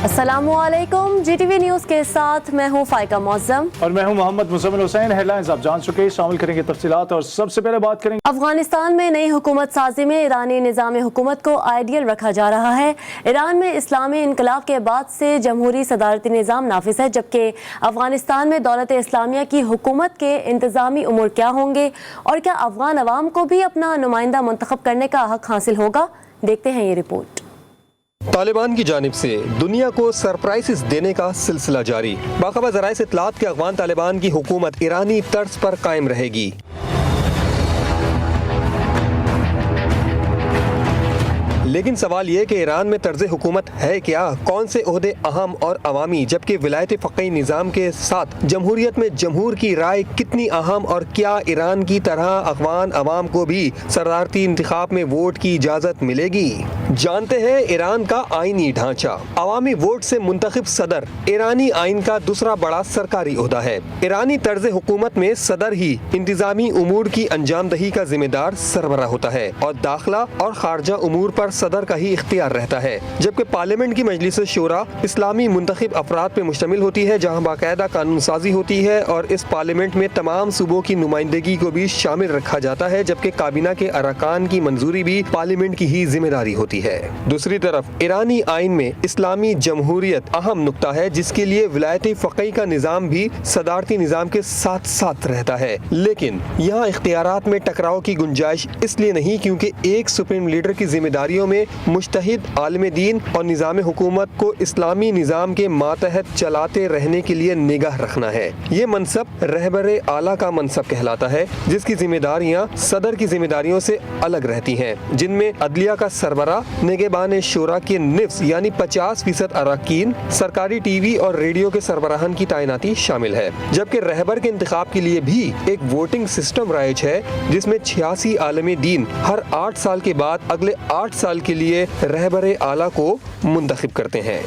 अस्सलामुअलैकुम, GTV news के साथ मैं हूँ फाइका मौज़म और मैं हूँ मोहम्मद मुज़म्मिल हुसैन। हेडलाइंस आप जान चुके, शामिल करेंगे तफसीलात और सबसे पहले बात करेंगे अफगानिस्तान में नई हुकूमत साजी में ईरानी निज़ाम हुकूमत को आइडियल रखा जा रहा है। ईरान में इस्लामी इनकलाब के बाद से जमहूरी सदारती निज़ाम नाफिज है, जबकि अफगानिस्तान में दौलत इस्लामिया की हुकूमत के इंतज़ामी उमूर क्या होंगे और क्या अफगान अवाम को भी अपना नुमाइंदा मुंतखब करने का हक हासिल होगा, देखते हैं ये रिपोर्ट। तालिबान की जानिब से दुनिया को सरप्राइजेस देने का सिलसिला जारी। बाखबर ज़राए से इत्तलात के अफगान तालिबान की हुकूमत ईरानी तर्ज पर कायम रहेगी। लेकिन सवाल ये कि ईरान में तर्ज हुकूमत है क्या, कौन से ओहदे अहम और अवामी, जबकि विलायत फ़क़ी निज़ाम के साथ जमहूरियत में जमहूर की राय कितनी अहम, और क्या ईरान की तरह अफगान अवाम को भी सदारती इंतखाब में वोट की इजाज़त मिलेगी। जानते हैं ईरान का आइनी ढांचा। अवामी वोट से मुंतखब सदर ईरानी आइन का दूसरा बड़ा सरकारी ओहदा है। ईरानी तर्ज हुकूमत में सदर ही इंतजामी उमूर की अंजामदही का जिम्मेदार सरबरा होता है और दाखिला और खारजा उमूर पर सदर का ही इख्तियार रहता है, जबकि पार्लियामेंट की मजलिस शूरा इस्लामी मुंतखब अफराद पे मुश्तमिल होती है, जहाँ बाकायदा कानून साजी होती है और इस पार्लियामेंट में तमाम सूबों की नुमाइंदगी को भी शामिल रखा जाता है, जबकि काबीना के अरकान की मंजूरी भी पार्लियामेंट की ही जिम्मेदारी होती है। दूसरी तरफ ईरानी आइन में इस्लामी जमहूरियत अहम नुक्ता है, जिसके लिए विलायती फ़क़ी का निज़ाम भी सदारती निज़ाम के साथ साथ रहता है। लेकिन यहाँ इख्तियारात में टकराव की गुंजाइश इसलिए नहीं क्योंकि एक सुप्रीम लीडर की जिम्मेदारियों में मुज्तहिद आलिम दीन और निज़ाम हुकूमत को इस्लामी निज़ाम के मातहत चलाते रहने के लिए निगाह रखना है। ये मनसब रहबरे आला का मनसब कहलाता है, जिसकी जिम्मेदारियाँ सदर की जिम्मेदारियों से अलग रहती हैं, जिनमें अदलिया का सरबरा, निगहबान शूरा के निफ्स यानी 50% अरकान, सरकारी TV और रेडियो के सरबराहान की तैनाती शामिल है, जबकि रहबर के इंतखाब के लिए भी एक वोटिंग सिस्टम राइज है, जिसमें 86 आलिम दीन हर 8 साल के बाद अगले 8 साल के लिए रहबरे आला को मुंतखब करते हैं।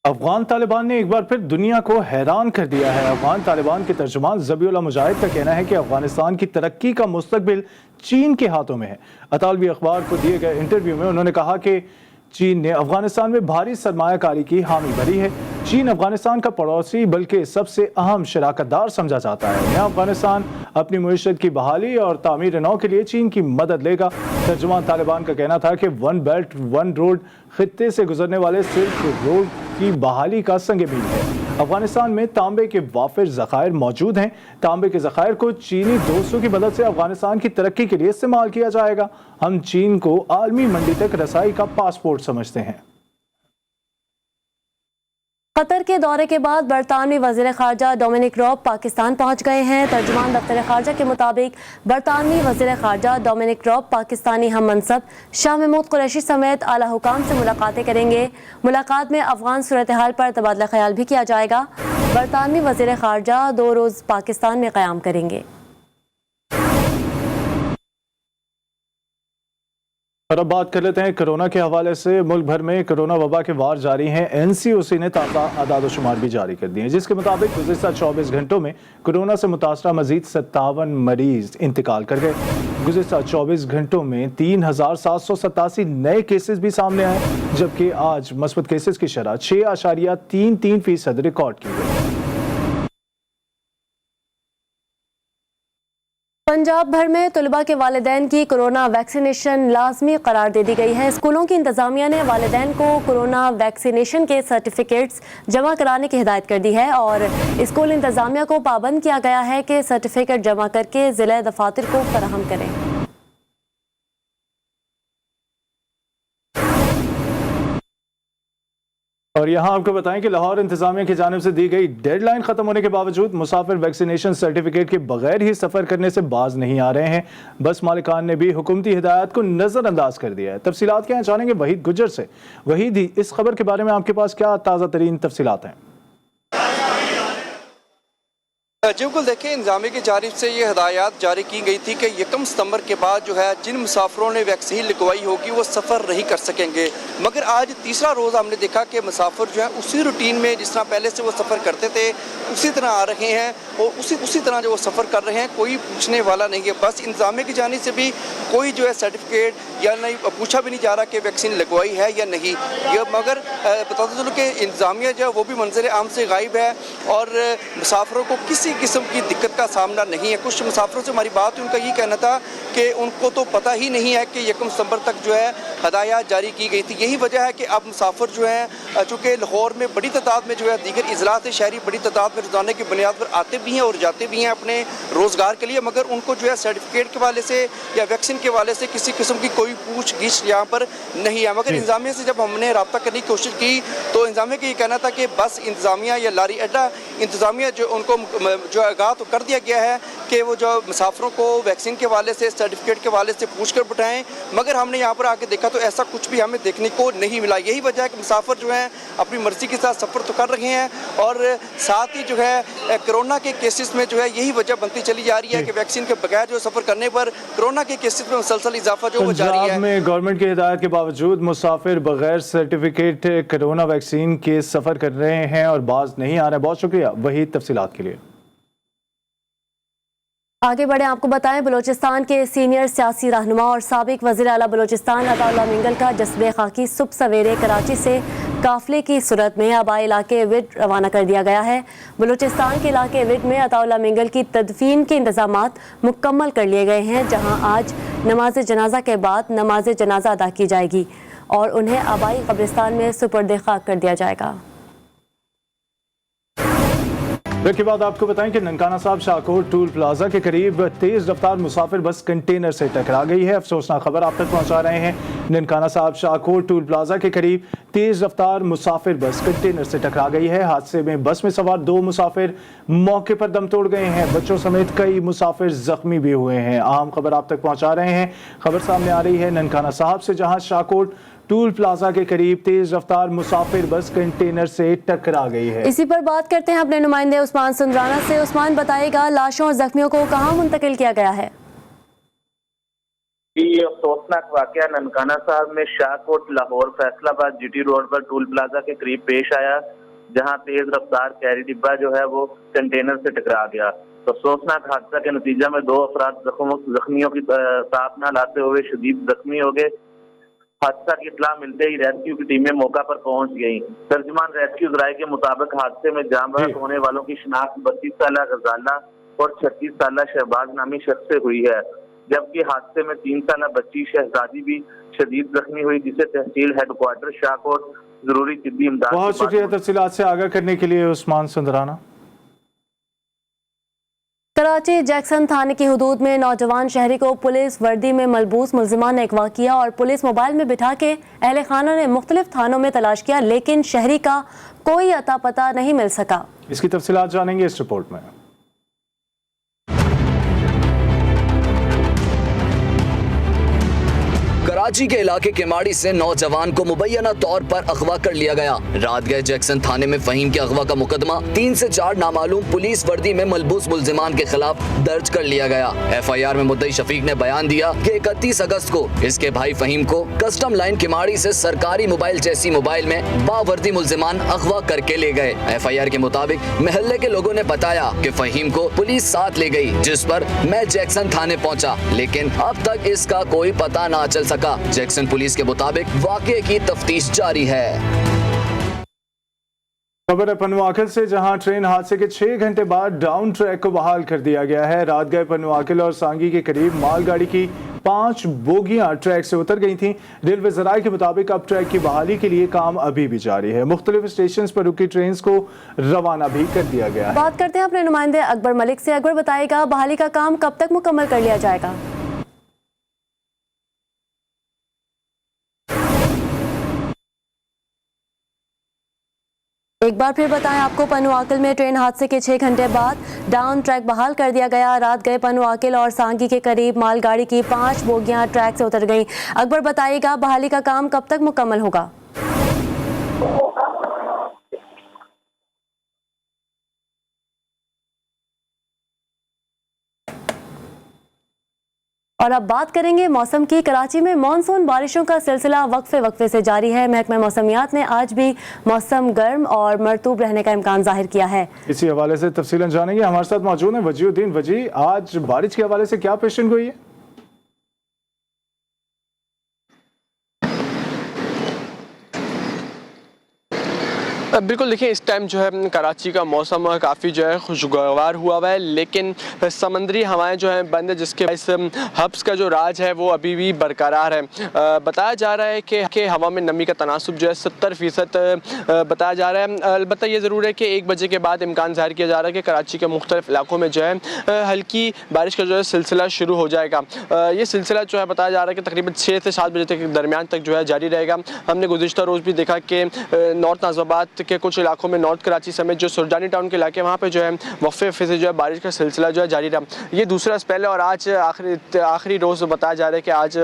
अफगान तालिबान ने एक बार फिर दुनिया को हैरान कर दिया है। अफगान तालिबान के तर्जुमान ज़बीउल्लाह मुजाहिद का कहना है कि अफगानिस्तान की तरक्की का मुस्तकबिल चीन के हाथों में है। अतालवी अखबार को दिए गए इंटरव्यू में उन्होंने कहा कि चीन ने अफगानिस्तान में भारी सरमायाकारी की हामी भरी है। चीन अफगानिस्तान का पड़ोसी बल्कि सबसे अहम शराकतदार समझा जाता है। यहाँ अफगानिस्तान अपनी मईशत की बहाली और तामीर नौ के लिए चीन की मदद लेगा। तर्जुमान तालिबान का कहना था कि वन बेल्ट वन रोड खित्ते से गुजरने वाले सिल्क रोड की बहाली का संग मील है। अफगानिस्तान में तांबे के वाफिर ज़खायर मौजूद हैं। तांबे के ज़खायर को चीनी दोस्तों की मदद से अफगानिस्तान की तरक्की के लिए इस्तेमाल किया जाएगा। हम चीन को आलमी मंडी तक रसाई का पासपोर्ट समझते हैं। कतर के दौरे के बाद बरतानवी वज़ीर ख़ारजा डोमिनिक रॉब पाकिस्तान पहुंच गए हैं। तर्जुमान दफ्तर ख़ारजा के मुताबिक बरतानवी वज़ीर ख़ारजा डोमिनिक रॉब पाकिस्तानी हम मनसब शाह महमूद कुरैशी समेत आला हुकाम से मुलाकातें करेंगे। मुलाकात में अफगान सूरत हाल पर तबादला ख्याल भी किया जाएगा। बरतानवी वज़ीर ख़ारजा 2 रोज़ पाकिस्तान में क़याम करेंगे। और अब बात कर लेते हैं कोरोना के हवाले से। मुल्क भर में कोरोना वबा के वार जारी हैं। NCOC ने ताज़ा आदाद शुमार भी जारी कर दिए हैं, जिसके मुताबिक गुज़िश्ता 24 घंटों में कोरोना से मुतासरा मजीद 57 मरीज इंतकाल कर गए। गुज़िश्ता 24 घंटों में 3787 नए केसेस भी सामने आए, जबकि आज मस्बत केसेस की शरह 6.33% रिकॉर्ड की गई। पंजाब भर में तलबा के वालिदैन की कोरोना वैक्सीनेशन लाजमी करार दे दी गई है। स्कूलों की इंतजामिया ने वालिदैन को कोरोना वैक्सीनेशन के सर्टिफिकेट्स जमा कराने की हिदायत कर दी है और स्कूल इंतजामिया को पाबंद किया गया है कि सर्टिफिकेट जमा करके ज़िला दफातर को फराहम करें। और यहाँ आपको बताएं कि लाहौर इंतजामिया की जानिब से दी गई डेडलाइन खत्म होने के बावजूद मुसाफिर वैक्सीनेशन सर्टिफिकेट के बगैर ही सफर करने से बाज नहीं आ रहे हैं। बस मालिकान ने भी हुकूमती हिदायत को नजरअंदाज कर दिया है। तफसीलात क्या जानेंगे वहीद गुज्जर से। वहीद, इस खबर के बारे में आपके पास क्या ताज़ा तरीन तफसीलात हैं? जी बिल्कुल, देखिए इंतजामिया की जानिब से ये हदायत जारी की गई थी कि 1 सितंबर के बाद जो है जिन मुसाफिरों ने वैक्सीन लगवाई होगी वो सफ़र नहीं कर सकेंगे। मगर आज तीसरा रोज़ हमने देखा कि मुसाफिर जो है उसी रूटीन में जिस तरह पहले से वो सफ़र करते थे उसी तरह आ रहे हैं और उसी तरह जो वो सफ़र कर रहे हैं, कोई पूछने वाला नहीं है। बस इंतजामिया की जानिब से भी कोई जो है सर्टिफिकेट या नहीं पूछा भी नहीं जा रहा कि वैक्सीन लगवाई है या नहीं। ये मगर बताते चलो कि इंतजामिया जो है वो भी मंजर आम से गायब है और मुसाफिरों को किसी किस्म की दिक्कत का सामना नहीं है। कुछ मुसाफिरों से हमारी बात हुई, उनका ये कहना था कि उनको तो पता ही नहीं है कि 1 सितंबर तक जो है हदायत जारी की गई थी। यही वजह है कि अब मुसाफिर जो हैं चूँकि लाहौर में बड़ी तादाद में जो है दीगर इजला से शहरी बड़ी तादाद में रोज़ाना की बुनियाद पर आते भी हैं और जाते भी हैं अपने रोज़गार के लिए, मगर उनको जो है सर्टिफिकेट के हवाले से या वैक्सीन के हवाले से किसी किस्म की कोई पूछ गिछ यहाँ पर नहीं है। मगर इंतजामिया से जब हमने रब्ता करने की कोशिश की तो इंतजामिया का ये कहना था कि बस इंतजामिया या लारी अड्डा इंतजामिया जो उनको जो आगाह तो कर दिया गया है कि वो जो मुसाफिरों को वैक्सीन के हवाले से सर्टिफिकेट के हवाले से पूछ कर बिठाएँ, मगर हमने यहाँ पर आके देखा तो ऐसा कुछ भी हमें देखने को नहीं मिला। यही वजह है कि मुसाफिर जो हैं अपनी मर्जी के साथ सफ़र तो कर रहे हैं और साथ ही जो है कोरोना के केसेस में जो है यही वजह बनती चली जा रही है कि वैक्सीन के बगैर जो सफ़र करने पर कोरोना के केसेस में मुसलसल इजाफा जो वो जारी है। पंजाब में गवर्नमेंट की हिदायत के बावजूद मुसाफिर बगैर सर्टिफिकेट कोरोना वैक्सीन के सफ़र कर रहे हैं और बाज नहीं आ रहे। बहुत शुक्रिया वही तफसीलात के लिए। आगे बढ़े, आपको बताएं बलूचिस्तान के सीनियर सियासी रहनुमा और साबिक वज़ीर आला बलूचिस्तान अताउल्लाह मिंगल का जज्बे खाकी सुबह सवेरे कराची से काफिले की सूरत में आबाई इलाके विड रवाना कर दिया गया है। बलूचिस्तान के इलाके विड में अताउल्लाह मिंगल की तदफीन के इंतजामात मुकम्मल कर लिए गए हैं, जहाँ आज नमाज जनाजा के बाद नमाज जनाजा अदा की जाएगी और उन्हें आबाई कब्रिस्तान में सुपर्द खाक कर दिया जाएगा। ब्रेक के बाद आपको बताएं कि ननकाना साहब शाहकोट टूल प्लाजा के करीब तेज रफ्तार मुसाफिर बस कंटेनर से टकरा गई है। अफसोसनाक खबर आप तक पहुंचा रहे हैं। ननकाना साहब शाहकोट टूल प्लाजा के करीब तेज रफ्तार मुसाफिर बस कंटेनर से टकरा गई है। हादसे में बस में सवार 2 मुसाफिर मौके पर दम तोड़ गए हैं। बच्चों समेत कई मुसाफिर जख्मी भी हुए हैं। अहम खबर आप तक पहुंचा रहे हैं। खबर सामने आ रही है ननकाना साहब से, जहां शाहकोट टूल प्लाजा के करीब तेज रफ्तार मुसाफिर बस कंटेनर से टकरा गई है। इसी पर बात करते हैं अपने नुमाइंदे उस्मान सुंदराना से। उस्मान, बताइएगा लाशों और जख्मियों को कहां मुंतकिल किया गया है? ये अफसोसनाक वाकया ननकाना साहब में शाहकोट लाहौर फैसलाबाद जीटी रोड पर टूल प्लाजा के करीब पेश आया, जहां तेज रफ्तार कैरी डिब्बा जो है वो कंटेनर से टकरा गया। तो अफसोसनाक हादसा के नतीजा में 2 अफराद जख्मियों की साथ न लाते हुए शदीद जख्मी हो गए। हादसा की इत्तला मिलते ही रेस्क्यू की टीमें मौका पर पहुंच गई। तर्जुमान रेस्क्यू जराये के मुताबिक हादसे में जान बहक होने वालों की शिनाख्त 32 साला गजाला और 36 साला शहबाज नामी शख्स से हुई है, जबकि हादसे में 3 साला बच्ची शहजादी भी शदीद जख्मी हुई, जिसे तहसील हेडक्वार्टर शाहकोट जरूरी तिब्बी इमदाद। बहुत शुक्रिया तफसीलात से आगाह करने के लिए उस्मान सुंदराना। कराची जैक्सन थाने की हुदूद में नौजवान शहरी को पुलिस वर्दी में मलबूस मुल्जिमान ने अगवा किया और पुलिस मोबाइल में बिठा के अहले खाना ने मुख्तलिफ थानों में तलाश किया, लेकिन शहरी का कोई अता पता नहीं मिल सका। इसकी तफसीलात जानेंगे इस रिपोर्ट में। कराची के इलाके केमाड़ी से नौजवान को मुबैना तौर पर अगवा कर लिया गया। रात गए जैक्सन थाने में फहीम के अगवा का मुकदमा 3 से 4 नामालूम पुलिस वर्दी में मलबूस मुल्जिमान के खिलाफ दर्ज कर लिया गया। FIR में मुद्दई शफीक ने बयान दिया कि 31 अगस्त को इसके भाई फहीम को कस्टम लाइन केमाड़ी से सरकारी मोबाइल जैसी मोबाइल में बावर्दी मुल्जिमान अगवा करके ले गए। FIR के मुताबिक महल्ले के लोगों ने बताया कि फहीम को पुलिस साथ ले गई, जिस पर मैं जैक्सन थाने पहुंचा, लेकिन अब तक इसका कोई पता ना चल सका। जैक्सन पुलिस के मुताबिक वाकये की तफ्तीश जारी है। खबर है पनवाकिल से, जहां ट्रेन हादसे के 6 घंटे बाद डाउन ट्रैक को बहाल कर दिया गया है। रात गए पनवाकिल और सांगी के करीब मालगाड़ी की 5 बोगियां ट्रैक से उतर गई थीं। रेलवे जराये के मुताबिक अब ट्रैक की बहाली के लिए काम अभी भी जारी है। मुख्तलिफ स्टेशन पर रुकी ट्रेन को रवाना भी कर दिया गया है। बात करते हैं अपने नुमाइंदे अकबर मलिक से। अकबर, बताएगा बहाली का काम कब तक मुकम्मल कर लिया जाएगा? एक बार फिर बताएं, आपको पनवाकिल में ट्रेन हादसे के 6 घंटे बाद डाउन ट्रैक बहाल कर दिया गया। रात गए पनवाकिल और सांगी के करीब मालगाड़ी की 5 बोगियां ट्रैक से उतर गईं। अकबर, बताइएगा बहाली का काम कब तक मुकम्मल होगा? और अब बात करेंगे मौसम की। कराची में मानसून बारिशों का सिलसिला वक्फे से जारी है। महकमा मौसमियात ने आज भी मौसम गर्म और मरतूब रहने का इम्कान जाहिर किया है। इसी हवाले से तफसीलन जानेंगे। हमारे साथ मौजूद है वजीउद्दीन वजी। आज बारिश के हवाले से क्या पेशन गोई है? बिल्कुल, देखिए इस टाइम जो है कराची का मौसम काफ़ी जो है खुशगवार हुआ है, लेकिन समंदरी हवाएं जो हैं बंद है, जिसके इस हब्स का जो राज है वो अभी भी बरकरार है। बताया जा रहा है कि हवा में नमी का तनासुब जो है 70% बताया जा रहा है। अलबत्ता ये ज़रूर है कि 1 बजे के बाद इम्कान ज़ाहिर किया जा रहा है कि कराची के मुख्तलिफ इलाकों में जो है हल्की बारिश का जो है सिलसिला शुरू हो जाएगा। ये सिलसिला जो है बताया जा रहा है कि तकरीबन 6 से 7 बजे तक दरमियान तक जो है जारी रहेगा। हमने गुज़िश्ता रोज़ भी देखा कि नॉर्थ नाज़िबाद के कुछ इलाकों में, नॉर्थ कराची समेत जो सुरजानी टाउन के इलाके वहाँ पे जो है वक्फे से जो है बारिश का सिलसिला जो है जारी रहा। ये दूसरा स्पेल है और आज आखिरी रोज़ बताया जा रहा है कि आज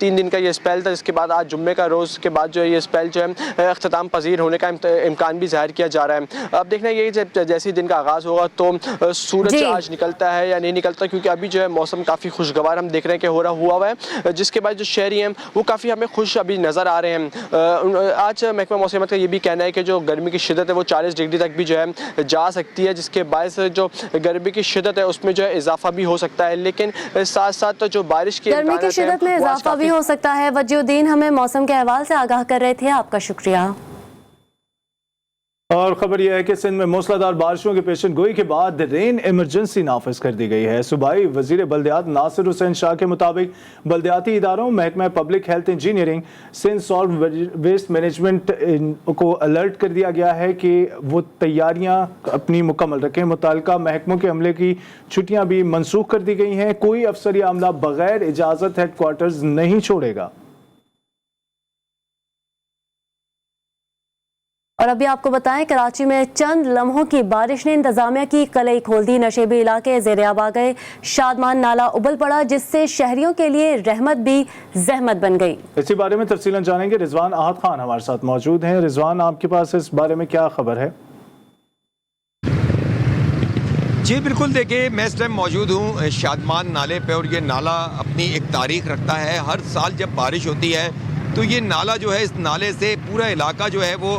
3 दिन का ये स्पेल था, जिसके बाद आज जुम्मे का रोज़ के बाद जो है ये स्पेल जो है अख्ताम पजीर होने का इम्कान भी जाहिर किया जा रहा है। अब देखना ये जैसे ही दिन का आगाज़ होगा तो सूरज आज निकलता है या नहीं निकलता, क्योंकि अभी जो है मौसम काफ़ी खुशगवार हम देख रहे हैं कि हुआ है, जिसके बाद जो शहरी हैं वो काफ़ी हमें खुश अभी नज़र आ रहे हैं। आज महकमा मौसमियात का ये भी कहना है कि जो गर्मी की शिद्दत है वो 40 डिग्री तक भी जो है जा सकती है, जिसके बायस जो गर्मी की शिद्दत है उसमें जो है इजाफा भी हो सकता है, लेकिन साथ साथ जो बारिश की गर्मी की शिद्दत में इजाफा भी हो सकता है। वजीउद्दीन हमें मौसम के हवाले से आगाह कर रहे थे, आपका शुक्रिया। और खबर यह है कि सिंध में मूसलाधार बारिशों की पेशन गोई के बाद रेन इमरजेंसी नाफिज कर दी गई है। सूबाई वजीर बल्दियात नासिर हुसैन शाह के मुताबिक बल्दियाती इदारों महकमा public health engineering Sindh solid waste management को अलर्ट कर दिया गया है कि वो तैयारियां अपनी मुकम्मल रखें। मुताल्लिका महकमों के अमले की छुट्टियां भी मनसूख कर दी गई हैं। कोई अफसर या अमला बगैर इजाज़त हेडक्वार्टर्स नहीं छोड़ेगा। और अभी आपको बताएं, कराची में चंद लम्हों की बारिश ने इंतजामिया की कलई खोल दी। नशेबी इलाके ज़ेर-ए-आब आ गए। शादमान नाला उबल पड़ा, जिससे शहरियों के लिए रहमत भी जहमत बन गई। इसी बारे में तफसीलन जानेंगे। रिजवान आहद खान हमारे साथ मौजूद हैं। रिजवान, आपके पास इस बारे में क्या खबर है? जी बिल्कुल, देखिए मैं इस टाइम मौजूद हूँ शादमान नाले पे और ये नाला अपनी एक तारीख रखता है। हर साल जब बारिश होती है तो ये नाला जो है, इस नाले से पूरा इलाका जो है वो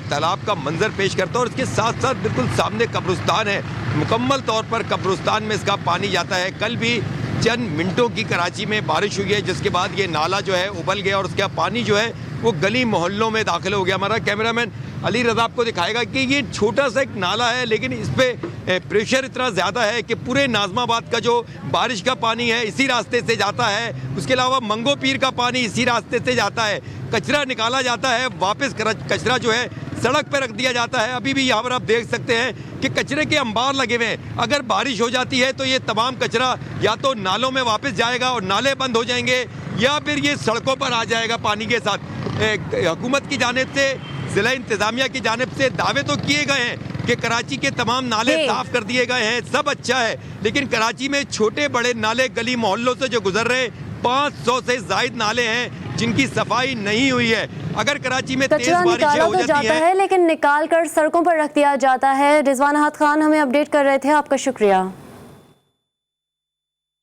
तालाब का मंजर पेश करता है और इसके साथ साथ बिल्कुल सामने कब्रिस्तान है। मुकम्मल तौर पर कब्रिस्तान में इसका पानी जाता है। कल भी चंद मिनटों की कराची में बारिश हुई है, जिसके बाद ये नाला जो है उबल गया और उसका पानी जो है वो गली मोहल्लों में दाखिल हो गया। हमारा कैमरामैन अली रज़ा आपको दिखाएगा कि ये छोटा सा एक नाला है, लेकिन इस पर प्रेशर इतना ज़्यादा है कि पूरे नाज़माबाद का जो बारिश का पानी है इसी रास्ते से जाता है। उसके अलावा मंगो पीर का पानी इसी रास्ते से जाता है। कचरा निकाला जाता है, वापस कचरा जो है सड़क पर रख दिया जाता है। अभी भी यहाँ पर आप देख सकते हैं कि कचरे के अंबार लगे हुए हैं। अगर बारिश हो जाती है तो ये तमाम कचरा या तो नालों में वापस जाएगा और नाले बंद हो जाएंगे, या फिर ये सड़कों पर आ जाएगा पानी के साथ। हुकूमत की जानिब से, जिला इंतजामिया की जानिब से दावे तो किए गए हैं कि कराची के तमाम नाले साफ कर दिए गए हैं, सब अच्छा है, लेकिन कराची में छोटे बड़े नाले गली मोहल्लों से जो गुजर रहे 500 से जायद नाले हैं जिनकी सफाई नहीं हुई है। अगर कराची में तेज बारिशें हो जाती है लेकिन निकाल कर सड़कों पर रख दिया जाता है। रिजवान आहद खान हमें अपडेट कर रहे थे, आपका शुक्रिया।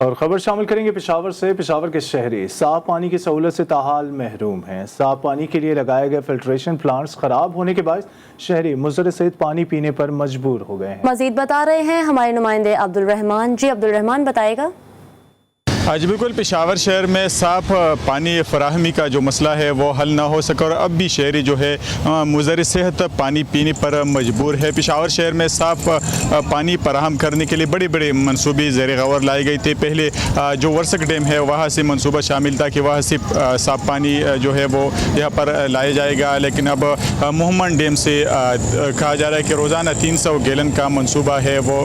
और खबर शामिल करेंगे पेशावर से। पेशावर के शहरी साफ पानी की सहूलत से ताहाल महरूम हैं। साफ पानी के लिए लगाए गए फिल्ट्रेशन प्लांट्स खराब होने के बाद शहरी मुजर सहित पानी पीने पर मजबूर हो गए हैं। मजीद बता रहे हैं हमारे नुमाइंदे अब्दुल रहमान। जी अब्दुल रहमान बताएगा। आज बिल्कुल पेशावर शहर में साफ़ पानी फराहमी का जो मसला है वो हल ना हो सका और अब भी शहरी जो है मुज़र सेहत पानी पीने पर मजबूर है। पेशावर शहर में साफ़ पानी फराहम करने के लिए बड़े बड़े मनसूबे ज़ेर गौर लाए गए थे। पहले जो वर्सक डैम है वहाँ से मनसूबा शामिल था कि वहाँ से साफ़ पानी जो है वो यहाँ पर लाया जाएगा, लेकिन अब मोहम्मद डैम से कहा जा रहा है कि रोज़ाना 300 गैलन का मनसूबा है वो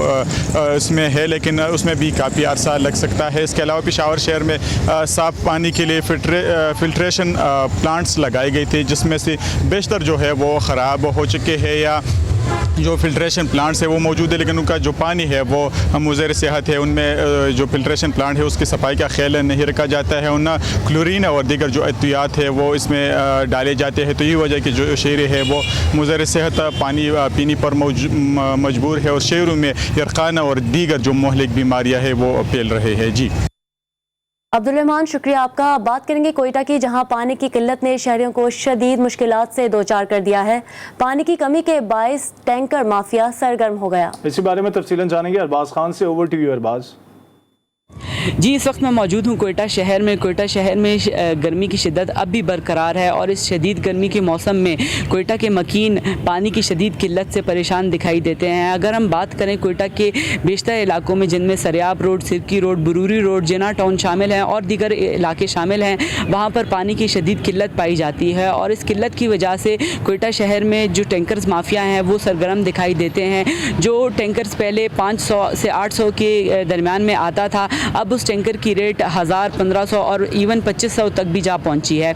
उसमें है, लेकिन उसमें भी काफ़ी अरसा लग सकता है। इसके अलावा पेशावर शहर में साफ़ पानी के लिए फिल्ट्रेशन प्लांट्स लगाए गए थे, जिसमें से बेशतर जो है वो ख़राब हो चुके हैं या जो फिल्ट्रेशन प्लांट्स है वो मौजूद है, लेकिन उनका जो पानी है वो मुज़र सेहत है। उनमें जो फिल्ट्रेशन प्लांट है उसकी सफाई का ख्याल नहीं रखा जाता है। उन क्लोरीन और दीगर जो एहतियात है वो इसमें डाले जाते हैं, तो यही वजह कि जो शहरी है वो मुज़र सेहत पानी पीने पर मजबूर है और शहरों में यरखाना और दीगर जो मुहलिक बीमारियाँ हैं वो फैल रहे हैं। जी। अब्दुल रहमान, शुक्रिया आपका। अब बात करेंगे कोयटा की, जहां पानी की किल्लत ने शहरियों को शदीद मुश्किलात से दो चार कर दिया है। पानी की कमी के बायस टैंकर माफिया सरगर्म हो गया। इसी बारे में तफसीलन जानेंगे अरबाज खान से। Over to you Arbaaz. जी, इस वक्त मैं मौजूद हूँ कोयटा शहर में। कोयटा शहर में गर्मी की शिद्दत अब भी बरकरार है और इस शदीद गर्मी के मौसम में कोयटा के मकीन पानी की शदीद किल्लत से परेशान दिखाई देते हैं। अगर हम बात करें कोयटा के बेशतर इलाकों में, जिनमें सरियाब रोड, सिरकी रोड, बरूरी रोड, जिना टाउन शामिल हैं और दीगर इलाके शामिल हैं, वहाँ पर पानी की शदीद किल्लत पाई जाती है और इस किल्लत की वजह से कोयटा शहर में जो टैंकर्स माफिया हैं वो सरगर्म दिखाई देते हैं। जो टैंकर्स पहले 500 से 800 के दरमियान में आता था, अब उस टैंकर की रेट 1000, 1500 और इवन 2500 तक भी जा पहुंची है।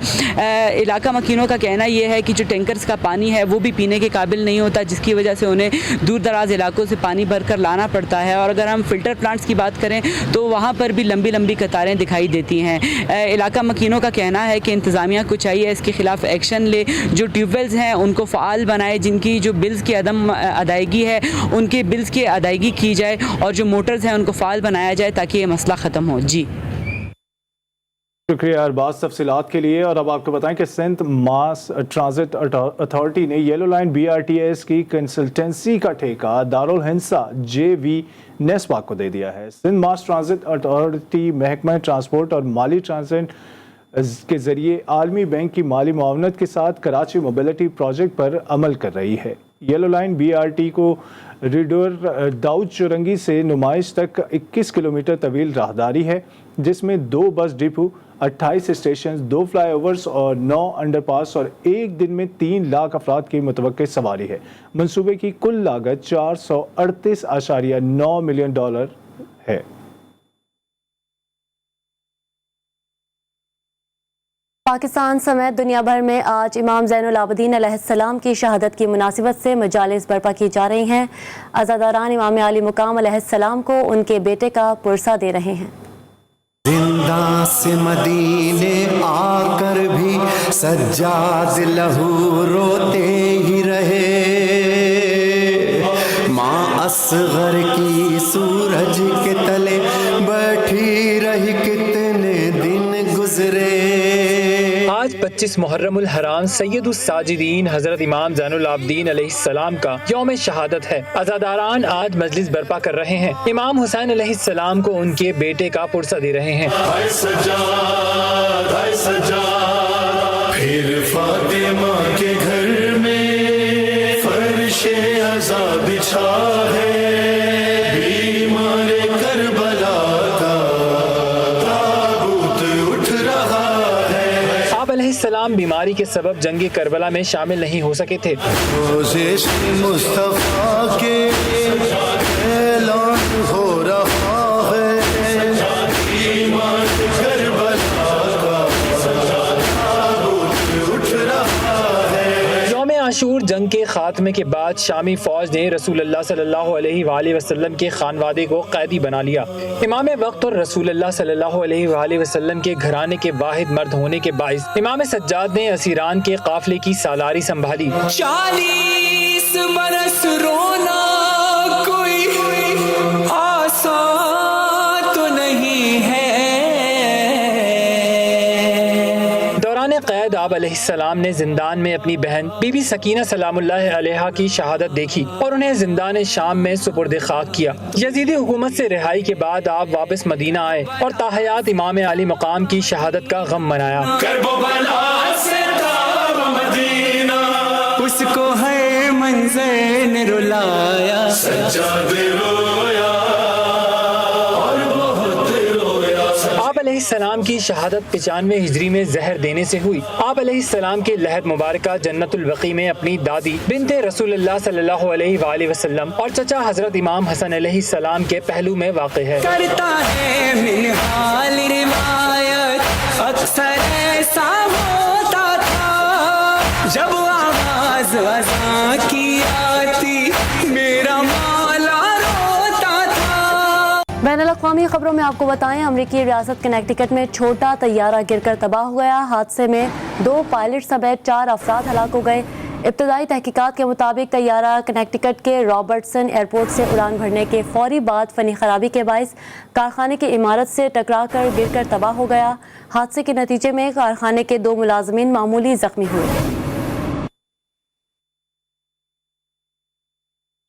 इलाका मकीनों का कहना यह है कि जो टैंकर्स का पानी है वो भी पीने के काबिल नहीं होता, जिसकी वजह से उन्हें दूर दराज इलाकों से पानी भरकर लाना पड़ता है। और अगर हम फ़िल्टर प्लांट्स की बात करें तो वहाँ पर भी लंबी लंबी कतारें दिखाई देती हैं। इलाका मकीनों का कहना है कि इंतज़ामिया को चाहिए इसके ख़िलाफ़ एक्शन ले, जो ट्यूबवेल्स हैं उनको फ़ाल बनाए, जिनकी जो बिल्स की अदम अदायगी है उनके बिल्स की अदायगी की जाए और जो मोटर्स हैं उनको फ़ाल बनाया जाए ताकि ये मसला ख़त्म हो। जी शुक्रिया अरबाज तफसीलात के लिए। और अब आपको बताएं कि सिंध मास ट्रांजिट अथॉरिटी ने येलो लाइन BRTS की कंसल्टेंसी का ठेका दारुल हिंसा JV नेस्पाक को दे दिया है। सिंध मास ट्रांजिट अथॉरिटी महकमा ट्रांसपोर्ट और माली ट्रांजिट के जरिए आलमी बैंक की माली मुआवनत के साथ कराची मोबिलिटी प्रोजेक्ट पर अमल कर रही है। येलो लाइन BRT को रिडोर दाऊद चुरंगी से नुमाइश तक 21 किलोमीटर तवील राहदारी है, जिसमें 2 बस डिपो, 28 स्टेशन, 2 फ्लाईओवर्स और 9 अंडरपास और एक दिन में 3 लाख अफराद की मुतवक्किल सवारी है। मंसूबे की कुल लागत $438.9 मिलियन है। पाकिस्तान समेत दुनिया भर में आज इमाम ज़ैनुल आबिदीन अलैहिस्सलाम की शहादत की मुनासिबत से मजालिस बर्पा की जा रही हैं। अज़ादारान इमाम अली मुकाम अलैहिस्सलाम को उनके बेटे का पुरसा दे रहे हैं। जिंदा से मदीने आकर भी सज्जाद लहू रोते ही रहे, माँ असगर की सूरज के तले बैठी रही, कितने दिन गुजरे। आज 25 मुहर्रमुल हराम सैयदुस साजिदीन हजरत इमाम ज़ैनुल आबिदीन अलैहिस्सलाम का यौम शहादत है। अज़ादारान आज मजलिस बर्पा कर रहे हैं। इमाम हुसैन अलैहिस्सलाम को उनके बेटे का पुरसा दे रहे हैं। फिर फातिमा के घर में फर्शे अज़ा बिछा है, बीमार करबला का ताबूत उठ रहा है। आप अलैहिस्सलाम बीमारी के सबब जंग करबला में शामिल नहीं हो सके थे। मुस्तफा के ऐलान हो रहा है, आशूर जंग के खात्मे के बाद शामी फौज ने रसूलुल्लाह सल्लल्लाहु अलैहि वसल्लम के खानवादे को कैदी बना लिया। इमाम वक्त और रसूलुल्लाह सल्लल्लाहु अलैहि वसल्लम के घराने के वाहिद मर्द होने के बाइस इमाम सज्जाद ने असीरान के काफिले की सालारी संभाली। 40 बरस रोना कोई आसान तो नहीं है। कैद आप अलैहिस्सलाम ने जिंदान में अपनी बहन बीबी सकीना सलामुल्लाह अलैहा की शहादत देखी और उन्हें जिंदान शाम में सुपुर्द खाक किया। यजीदी हुकूमत से रिहाई के बाद आप वापस मदीना आए और ताहयात इमाम अली मुकाम की शहादत का गम मनाया। उसको है मंज़र ने रुलाया, अलैहिस्सलाम की शहादत 95 हिजरी में जहर देने से हुई। आप अलैहिस्सलाम के लहद मुबारका जन्नतुल बकी में अपनी दादी बिनते रसूलुल्लाह सल्लल्लाहु अलैहि वसल्लम और चचा हजरत इमाम हसन अलैहिस्सलाम के पहलू में वाक़े है। करता है मिनहाल रिवायत, अक्सर ऐसा होता था जब आवाज अज़ां की आती, मेरा मौला रोता था। बैनुल-अक़वामी खबरों में आपको बताएं, अमरीकी रियासत कनेक्टिकट में छोटा तैयारा गिरकर तबाह हो गया। हादसे में 2 पायलट समेत 4 अफराद हलाक हो गए। इब्तदाई तहकीकात के मुताबिक तैयारा कनेक्टिकट के रॉबर्टसन एयरपोर्ट से उड़ान भरने के फौरी बाद फनी खराबी के बायस कारखाने की इमारत से टकरा कर गिरकर तबाह हो गया। हादसे के नतीजे में कारखाने के 2 मुलाजमीन मामूली जख्मी हुए।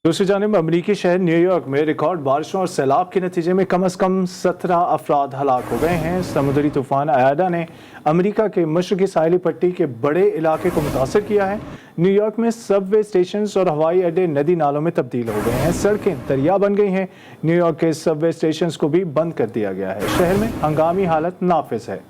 दूसरी जानिब अमरीकी शहर न्यूयॉर्क में रिकॉर्ड बारिशों और सैलाब के नतीजे में कम से कम 17 अफराद हलाक हो गए हैं। समुद्री तूफान आयाडा ने अमरीका के मशरकी साहिली पट्टी के बड़े इलाके को मुतासर किया है। न्यूयॉर्क में सबवे स्टेशन और हवाई अड्डे नदी नालों में तब्दील हो गए हैं। सड़कें दरिया बन गई हैं। न्यूयॉर्क के सबवे स्टेशन को भी बंद कर दिया गया है। शहर में हंगामी हालत नाफिज है।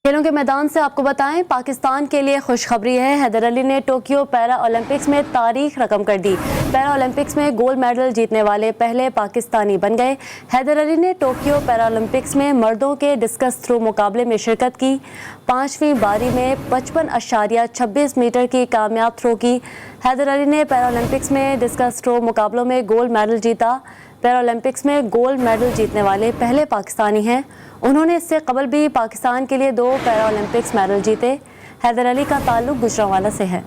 खेलों के मैदान से आपको बताएं, पाकिस्तान के लिए खुशखबरी है। हैदर अली ने टोक्यो पैरा ओलंपिक्स में तारीख रकम कर दी। पैरा ओलंपिक्स में गोल्ड मेडल जीतने वाले पहले पाकिस्तानी बन गए। हैदर अली ने टोक्यो पैरा ओलंपिक्स में मर्दों के डिस्कस थ्रो मुकाबले में शिरकत की। 5वीं बारी में 55.26 मीटर की कामयाब थ्रो की। हैदर अली ने पैरा ओलंपिक्स में डिस्कस थ्रो मुकाबलों में गोल्ड मेडल जीता। पैरा ओलंपिक्स में गोल्ड मेडल जीतने वाले पहले पाकिस्तानी हैं। उन्होंने इससे कबल भी पाकिस्तान के लिए 2 पैरा ओलंपिक्स मेडल जीते। हैदर अली का ताल्लुक गुजरांवाला से है।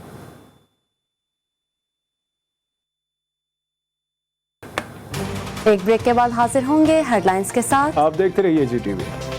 एक ब्रेक के बाद हाजिर होंगे हेडलाइंस के साथ। आप देखते रहिए GTV।